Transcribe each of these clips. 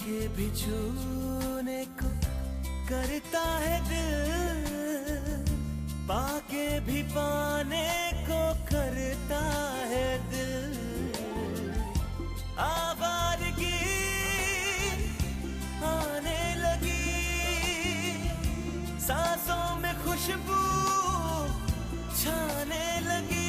के भी छूने को करता है दिल, पाके भी पाने को करता है दिल। आवारगी आने लगी, सांसों में खुशबू छाने लगी।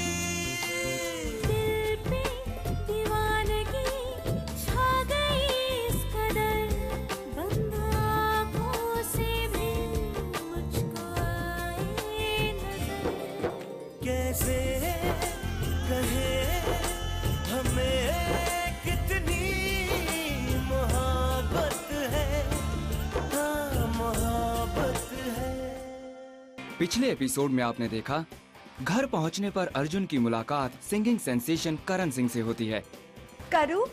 कैसे कहे हमें कितनी मोहब्बत है, हाँ मोहब्बत है। पिछले एपिसोड में आपने देखा, घर पहुंचने पर अर्जुन की मुलाकात सिंगिंग सेंसेशन करण सिंह से होती है। करूं?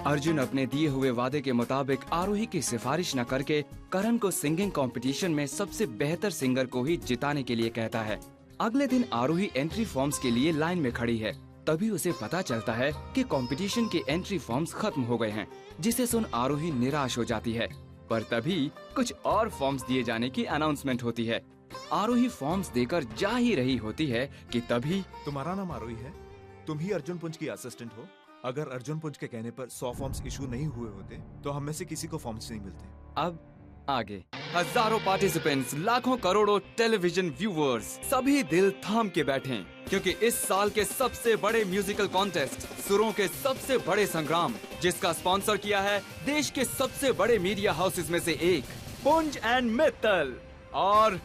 अर्जुन अपने दिए हुए वादे के मुताबिक आरोही की सिफारिश न करके करण को सिंगिंग कंपटीशन में सबसे बेहतर सिंगर को ही जिताने के लिए कहता है। अगले दिन आरोही एंट्री फॉर्म्स के लिए लाइन में खड़ी है। तभी उसे पता चलता है कि कंपटीशन के एंट्री फॉर्म्स खत्म हो गए हैं, जिसे सुन आरोही निराश हो जाती है। पर तभी कुछ और फॉर्म्स दिए जाने की अनाउंसमेंट होती है। आरोही फॉर्म्स देकर जा ही रही होती है कि तभी तुम्हारा नाम आरोही है? तुम ही अर्जुन पुंज की असिस्टेंट हो? अगर अर्जुन पुंज के कहने पर 100 फॉर्म्स इशू नहीं हुए होते तो हम में से किसी को फॉर्म्स नहीं मिलते। अब आगे हजारों पार्टिसिपेंट्स, लाखों करोड़ों टेलीविजन व्यूअर्स, सभी दिल थाम के बैठे, क्योंकि इस साल के सबसे बड़े म्यूजिकल कॉन्टेस्ट, सुरों के सबसे बड़े संग्राम, जिसका स्पॉन्सर किया है देश के सबसे बड़े मीडिया हाउसेस में से एक, पुंज एंड मित्तल। और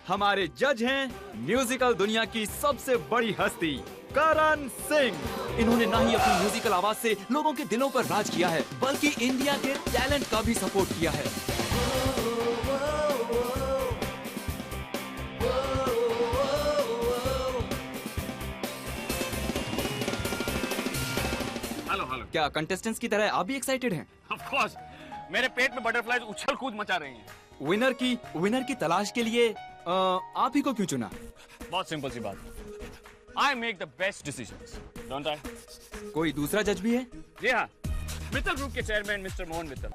हमारे जज हैं म्यूजिकल दुनिया की सबसे बड़ी हस्ती करण सिंह। इन्होंने ना ही अपनी म्यूजिकल आवाज से लोगों के दिलों पर राज किया है, बल्कि इंडिया के टैलेंट का भी सपोर्ट किया है। हेलो। क्या कंटेस्टेंट्स की तरह आप भी एक्साइटेड हैं? ऑफ कोर्स, मेरे पेट में बटरफ्लाइज उछल कूद मचा रही हैं। विनर की तलाश के लिए आप ही को क्यों चुना? बहुत सिंपल सी बात, I make the best decisions, don't I? कोई दूसरा जज भी है? जी हाँ, मित्तल ग्रुप के chairman mister Mohan Mittal.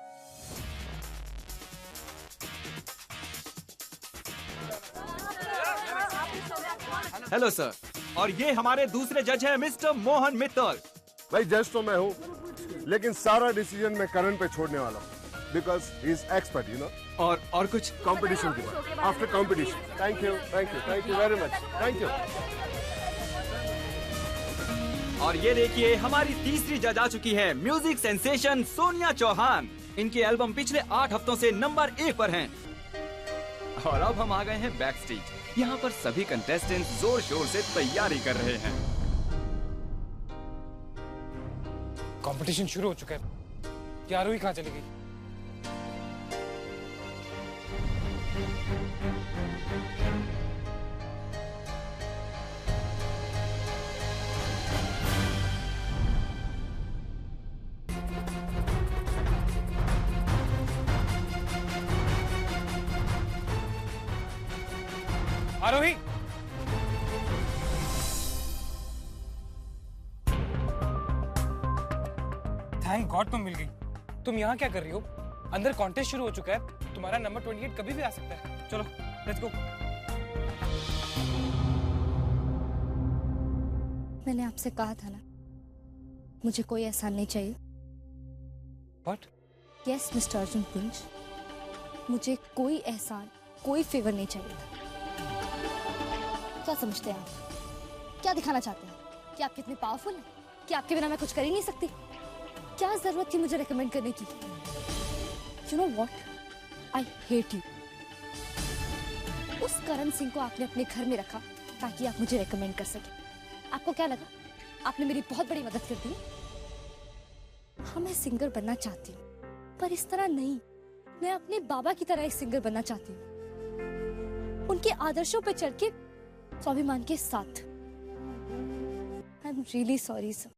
Hello sir, और ये हमारे दूसरे जज हैं मिस्टर मोहन मित्तल। भाई जज तो मैं हूँ, लेकिन सारा डिसीजन मैं करण पे छोड़ने वाला हूँ, because he is expert, you know. और कुछ कंपटीशन के बाद, after competition. Thank you very much, thank you. और ये देखिए, हमारी तीसरी जज आ चुकी है, म्यूजिक सेंसेशन सोनिया चौहान। इनके एल्बम पिछले 8 हफ्तों से नंबर 1 पर हैं। और अब हम आ गए हैं बैक स्टेज। यहाँ पर सभी कंटेस्टेंट्स जोर शोर से तैयारी कर रहे हैं। कंपटीशन शुरू हो चुका है। क्या आरोही कहाँ चली गई? आरोही, थैंक गॉड तुम मिल गई। तुम यहाँ क्या कर रही हो? अंदर कॉन्टेस्ट शुरू हो चुका है, तुम्हारा नंबर 28 कभी भी आ सकता है। चलो लेट्स गो। मैंने आपसे कहा था ना, मुझे कोई एहसान नहीं चाहिए। व्हाट? यस मिस्टर अर्जुन पुंज, मुझे कोई एहसान, कोई फेवर नहीं चाहिए। क्या समझते हैं आप? क्या दिखाना चाहते हैं कि आप कितने पावरफुल हैं, कि आपके बिना मैं कुछ कर ही नहीं सकती? क्या जरूरत थी मुझे रेकमेंड करने की? You know what, I hate you. उस करण सिंह को आपने अपने घर में रखा ताकि आप मुझे रेकमेंड कर सके। आपको क्या लगा आपने मेरी बहुत बड़ी मदद कर दी? हाँ, मैं सिंगर बनना चाहती हूँ, पर इस तरह नहीं। मैं अपने बाबा की तरह एक सिंगर बनना चाहती हूँ, उनके आदर्शों पर चल के, स्वाभिमान के साथ। I am really sorry sir,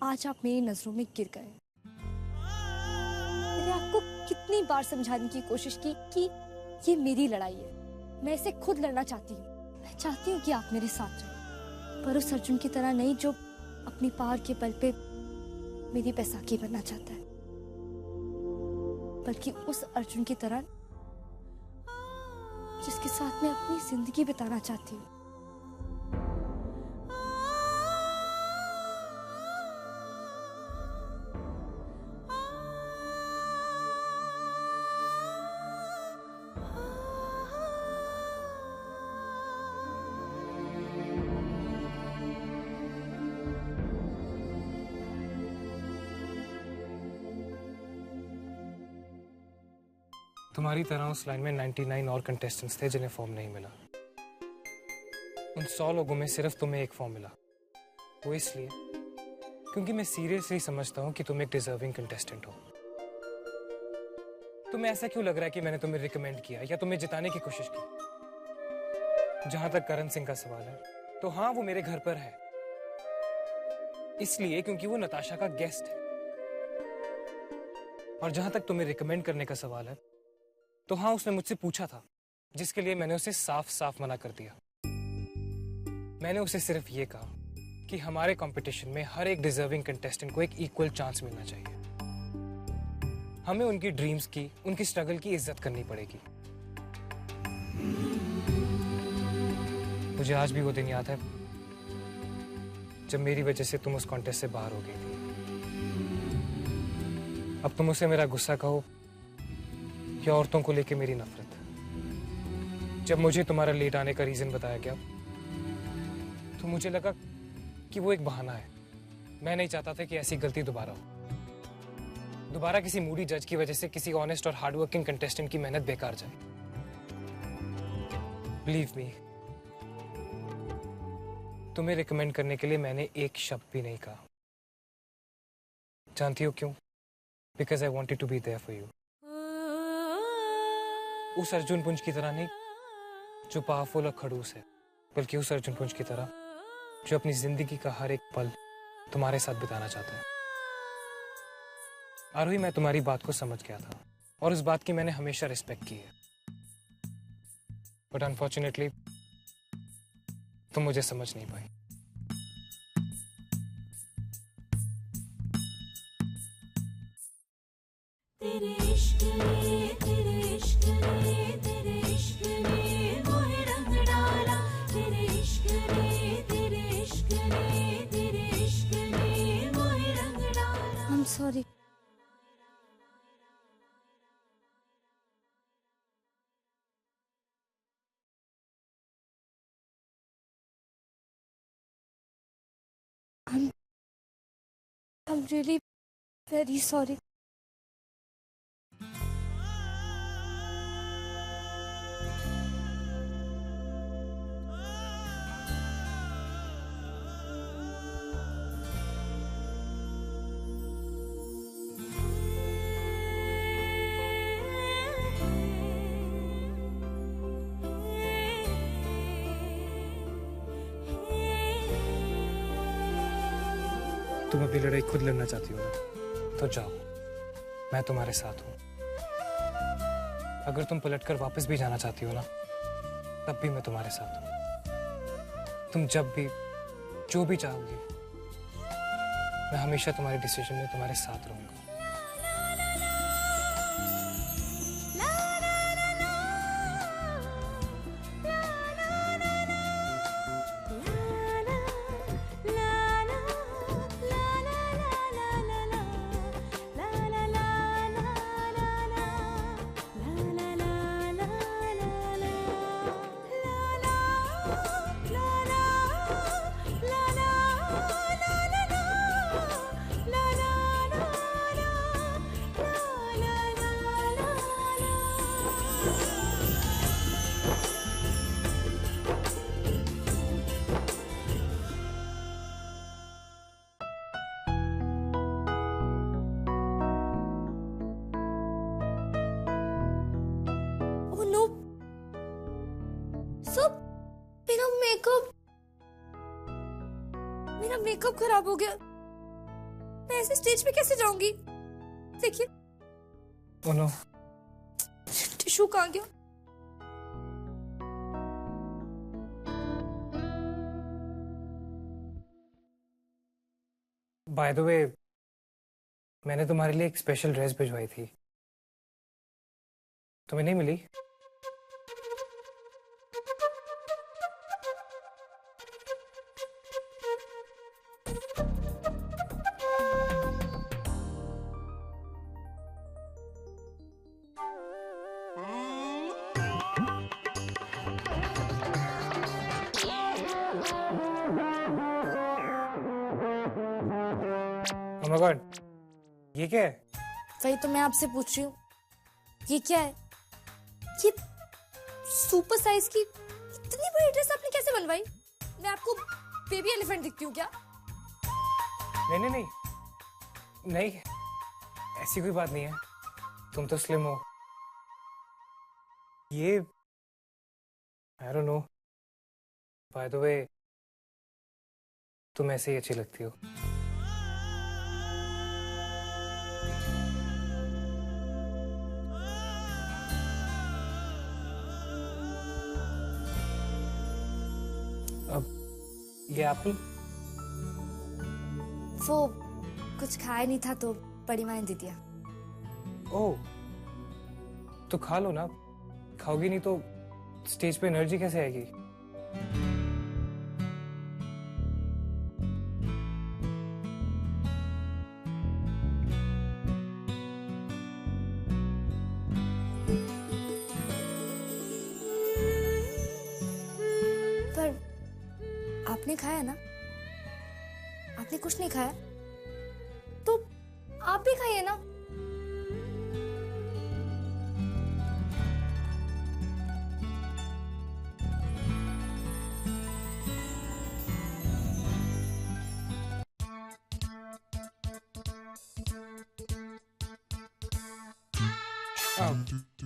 आज आप मेरी नजरों में गिर गए। मैंने आपको कितनी बार समझाने की कोशिश की कि ये मेरी लड़ाई है, मैं इसे खुद लड़ना चाहती हूँ। मैं चाहती हूँ कि आप मेरे साथ रहो, पर उस अर्जुन की तरह नहीं जो अपनी पार के बल पे मेरी बैसाखी बनना चाहता है, बल्कि उस अर्जुन की तरह जिसके साथ मैं अपनी जिंदगी बिताना चाहती हूँ। तुम्हारी तरह उस लाइन में 99 और कंटेस्टेंट्स थे जिन्हें फॉर्म नहीं मिला। उन 100 लोगों में सिर्फ तुम्हें एक फॉर्म मिला। वो इसलिए क्योंकि मैं सीरियसली समझता हूँ कि तुम एक डिजर्विंग कंटेस्टेंट हो। तुम्हें ऐसा क्यों लग रहा है कि मैंने तुम्हें रिकमेंड किया या तुम्हें जिताने की कोशिश की? जहां तक करण सिंह का सवाल है, तो हाँ, वो मेरे घर पर है, इसलिए क्योंकि वो नताशा का गेस्ट है। और जहां तक तुम्हें रिकमेंड करने का सवाल है, तो हाँ, उसने मुझसे पूछा था, जिसके लिए मैंने उसे साफ साफ मना कर दिया। मैंने उसे सिर्फ ये कहा कि हमारे कंपटीशन में हर एक डिजर्विंग कंटेस्टेंट को एक इक्वल चांस मिलना चाहिए। हमें उनकी ड्रीम्स की, उनकी स्ट्रगल की इज्जत करनी पड़ेगी। मुझे आज भी वो दिन याद है जब मेरी वजह से तुम उस कॉन्टेस्ट से बाहर हो गई थी। अब तुम उसे मेरा गुस्सा कहो या औरतों को लेके मेरी नफरत, जब मुझे तुम्हारा लेट आने का रीजन बताया गया तो मुझे लगा कि वो एक बहाना है। मैं नहीं चाहता था कि ऐसी गलती दोबारा हो। दोबारा किसी मूडी जज की वजह से किसी ऑनेस्ट और हार्डवर्किंग कंटेस्टेंट की मेहनत बेकार जाए। बिलीव मी, तुम्हें रिकमेंड करने के लिए मैंने एक शब्द भी नहीं कहा। जानती हो क्यों? Because I wanted to be there for you. उस अर्जुन पुंज की तरह नहीं जो पावरफुल और खड़ूस है, बल्कि उस अर्जुन पुंज की तरह जो अपनी जिंदगी का हर एक पल तुम्हारे साथ बिताना चाहता है। आरोही, मैं तुम्हारी बात को समझ गया था और उस बात की मैंने हमेशा रिस्पेक्ट की है, बट अनफॉर्चुनेटली तुम मुझे समझ नहीं पाई। तेरे इश्क ने, तेरे इश्क ने, तेरे इश्क ने मोहे रंग डाला। तेरे इश्क ने, तेरे इश्क ने, तेरे इश्क ने मोहे रंग डाला। I'm sorry. I'm really very sorry. तुम अपनी लड़ाई खुद लड़ना चाहती हो ना, तो जाओ, मैं तुम्हारे साथ हूं। अगर तुम पलटकर वापस भी जाना चाहती हो ना, तब भी मैं तुम्हारे साथ हूं। तुम जब भी जो भी चाहोगी, मैं हमेशा तुम्हारे डिसीजन में तुम्हारे साथ रहूंगा। मेरा मेकअप खराब हो गया। मैं ऐसे स्टेज पे कैसे जाऊंगी? देखिए, ओह नो, टिश्यू कहाँ गया? बाय द वे, मैंने तुम्हारे लिए एक स्पेशल ड्रेस भिजवाई थी, तुम्हें नहीं मिली? Oh my God, ये क्या है? वही तो मैं आपसे पूछ रही हूँ, ये क्या है? ये सुपर साइज की इतनी बड़ी ड्रेस आपने कैसे बनवाई? मैं आपको बेबी एलिफेंट दिखती हूँ क्या? नहीं नहीं नहीं नहीं, ऐसी कोई बात नहीं है, तुम तो स्लिम हो। ये I don't know, by the way तुम ऐसे ही अच्छी लगती हो। अब ये एप्पल? वो कुछ खाया नहीं था तो बड़ी माँ ने दे दिया। ओह, तो खा लो ना, खाओगी नहीं तो स्टेज पे एनर्जी कैसे आएगी? पर आपने खाया ना? आपने कुछ नहीं खाया तो आप भी खाइए ना।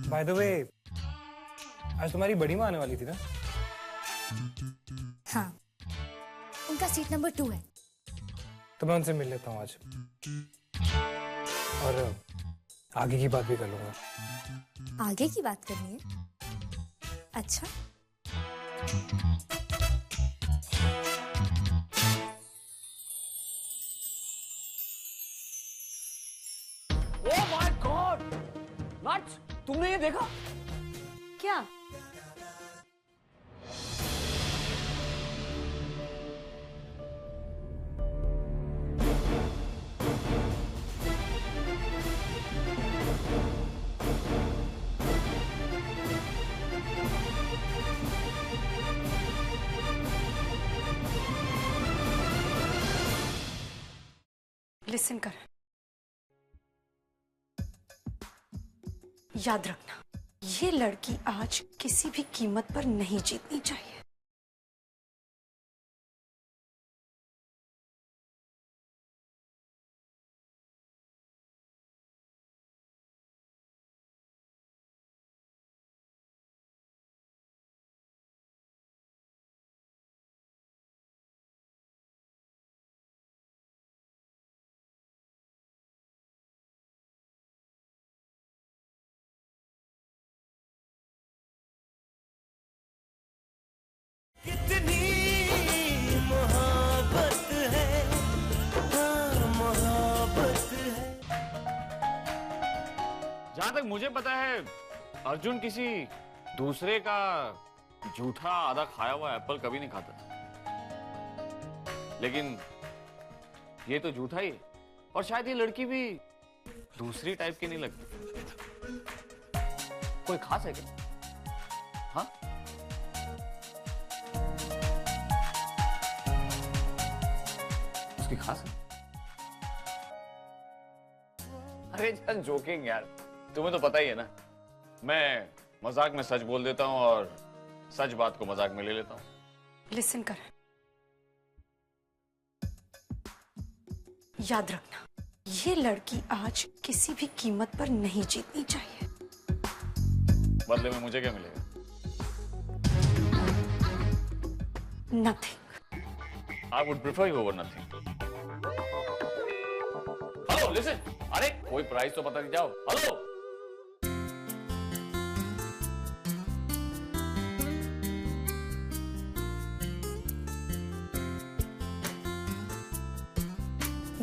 बाय द वे, आज तुम्हारी बड़ी माँ आने वाली थी ना? हाँ, उनका सीट नंबर 2 है। तो मैं उनसे मिल लेता हूँ आज, और आगे की बात भी कर लूंगा। आगे की बात करनी है? अच्छा, Oh my God! Nuts! तुमने ये देखा? क्या? लिसन कर, याद रखना, ये लड़की आज किसी भी कीमत पर नहीं जीतनी चाहिए। कितनी मोहब्बत है, हाँ मोहब्बत है। जहां तक मुझे पता है, अर्जुन किसी दूसरे का जूठा आधा खाया हुआ एप्पल कभी नहीं खाता था। लेकिन ये तो जूठा ही है, और शायद ये लड़की भी दूसरी टाइप की नहीं लगती। कोई खास है क्या? हाँ, उसकी खास है? अरे जस्ट जोकिंग यार, तुम्हें तो पता ही है ना, मैं मजाक में सच बोल देता हूँ और सच बात को मजाक में ले लेता हूँ। लिसन कर, याद रखना, ये लड़की आज किसी भी कीमत पर नहीं जीतनी चाहिए। बदले में मुझे क्या मिलेगा? Nothing. I would prefer you over nothing. Hello, listen, अरे कोई प्राइस तो पता नहीं, जाओ। हेलो,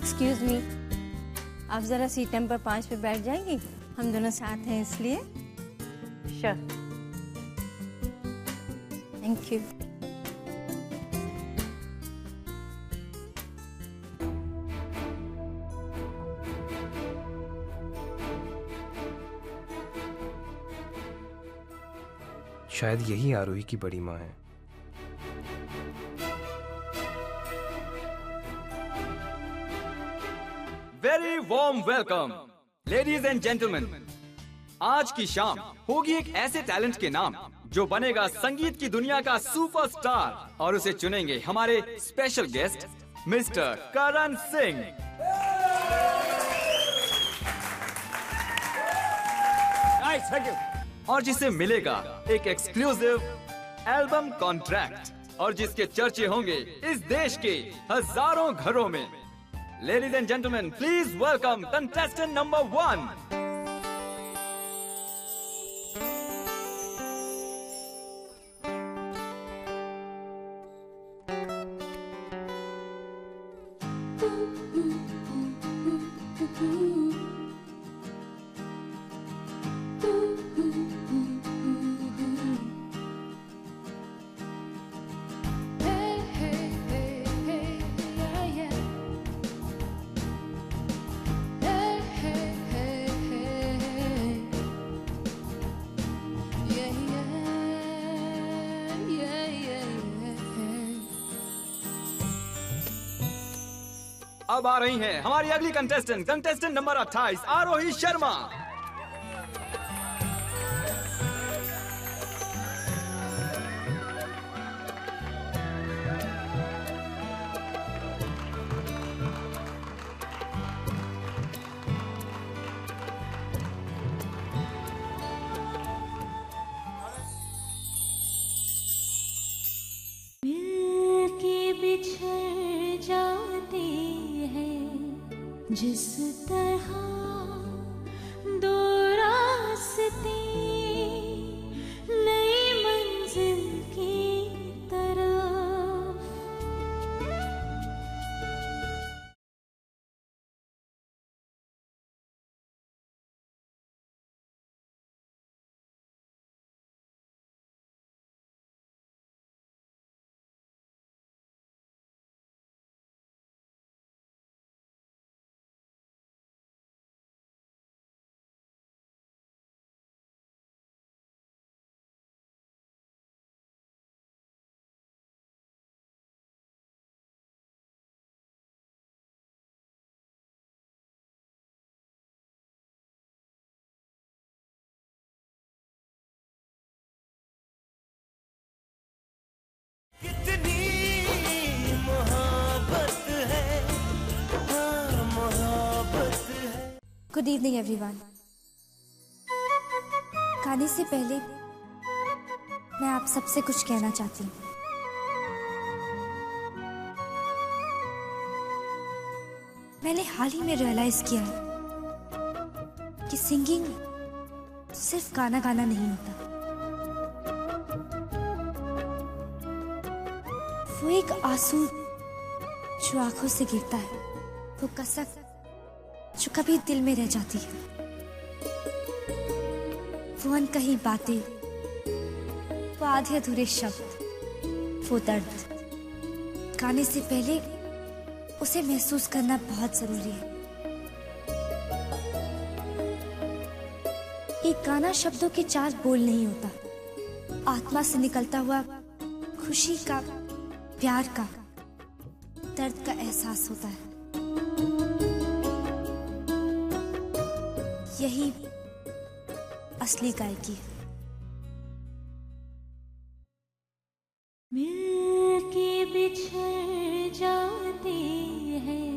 एक्सक्यूज मी, आप जरा सीट नंबर 5 पे बैठ जाएंगी? हम दोनों साथ हैं इसलिए। श्योर। Thank you. शायद यही आरोही की बड़ी माँ है। Very warm welcome ladies and gentleman. आज की शाम होगी एक ऐसे टैलेंट के नाम जो बनेगा संगीत की दुनिया का सुपरस्टार, और उसे चुनेंगे हमारे special guest mister Karan Singh. Thank you. और जिसे मिलेगा एक एक्सक्लूसिव एल्बम कॉन्ट्रैक्ट, और जिसके चर्चे होंगे इस देश के हजारों घरों में। Ladies and gentleman, please welcome contestant number 1। अब आ रही हैं हमारी अगली कंटेस्टेंट नंबर 28 आरोही शर्मा। जिस तरह दो रास्ते नई मंजिल की तरफ। कितनी मोहब्बत है, हाँ मोहब्बत है। Good evening everyone. गाने से पहले मैं आप सबसे कुछ कहना चाहती हूँ। मैंने हाल ही में रियलाइज किया है कि सिंगिंग सिर्फ गाना गाना नहीं होता, वो एक आंसू जो आंखों से गिरता है, वो कसक जो कभी दिल में रह जाती है, वो अनकही बातें, वो आधे अधूरे शब्द, वो दर्द। गाने से पहले उसे महसूस करना बहुत जरूरी है। एक गाना शब्दों के 4 बोल नहीं होता, आत्मा से निकलता हुआ खुशी का, प्यार का, दर्द का एहसास होता है। यही असली गायकी है। मिलके बिछड़ जाते हैं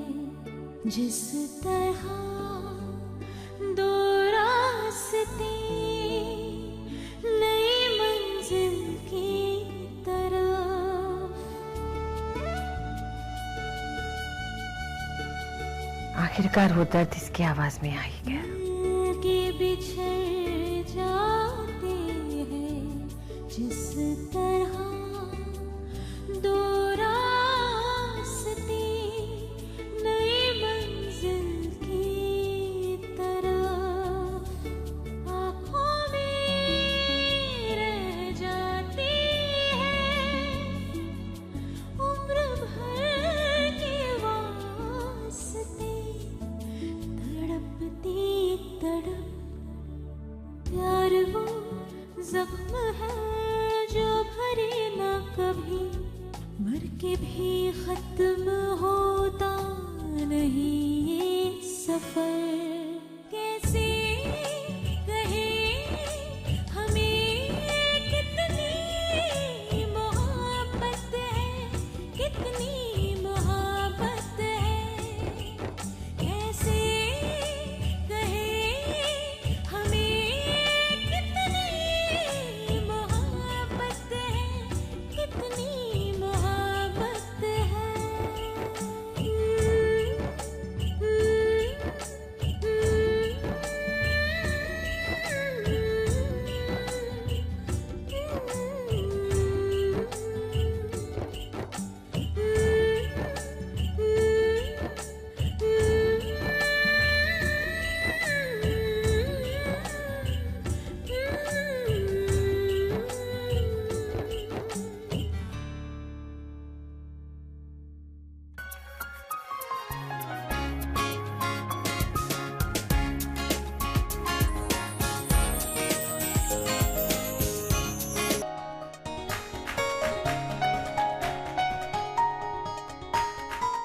जिस तरह दो रास्ते नई मंजिल की तरफ। आखिरकार वो दर्द इसकी आवाज में आ ही गया। के बिछड़ जाते हैं जिस तरह दो रास्ते नई वो जख्म है जो भरे ना कभी, मर के भी खत्म होता नहीं ये सफर। कैसे कहे हमें कितनी मोहब्बत है, कितनी मोहब्बत है। कैसे कहे हमें कितनी मोहब्बत है, कितनी मोहब्बत है।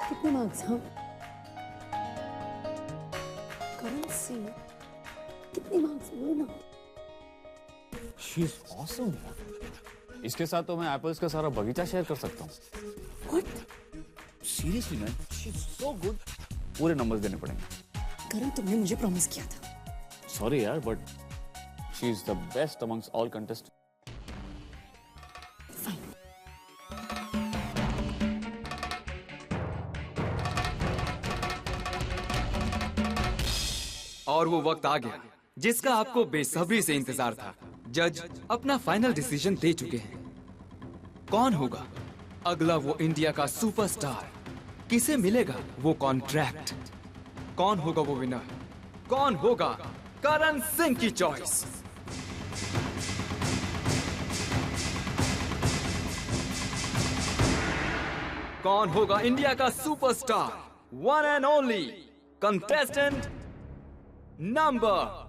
कितने मार्क्स हम? करण से कितने मार्क्स बोलो ना। She is awesome. इसके साथ तो मैं एप्पल्स का सारा बगीचा शेयर कर सकता हूँ। What? Seriously man, she is so good. पूरे नंबर्स देने पड़ेंगे। करण तुमने मुझे प्रॉमिस किया था। सॉरी यार, but she is the best amongst all contestant. और वो वक्त आ गया जिसका आपको बेसब्री से इंतजार था। जज अपना फाइनल डिसीजन दे चुके हैं। कौन होगा अगला वो इंडिया का सुपरस्टार? किसे मिलेगा वो कॉन्ट्रैक्ट? कौन होगा वो विनर? कौन होगा करण सिंह की चॉइस? कौन होगा इंडिया का superstar? One and only contestant number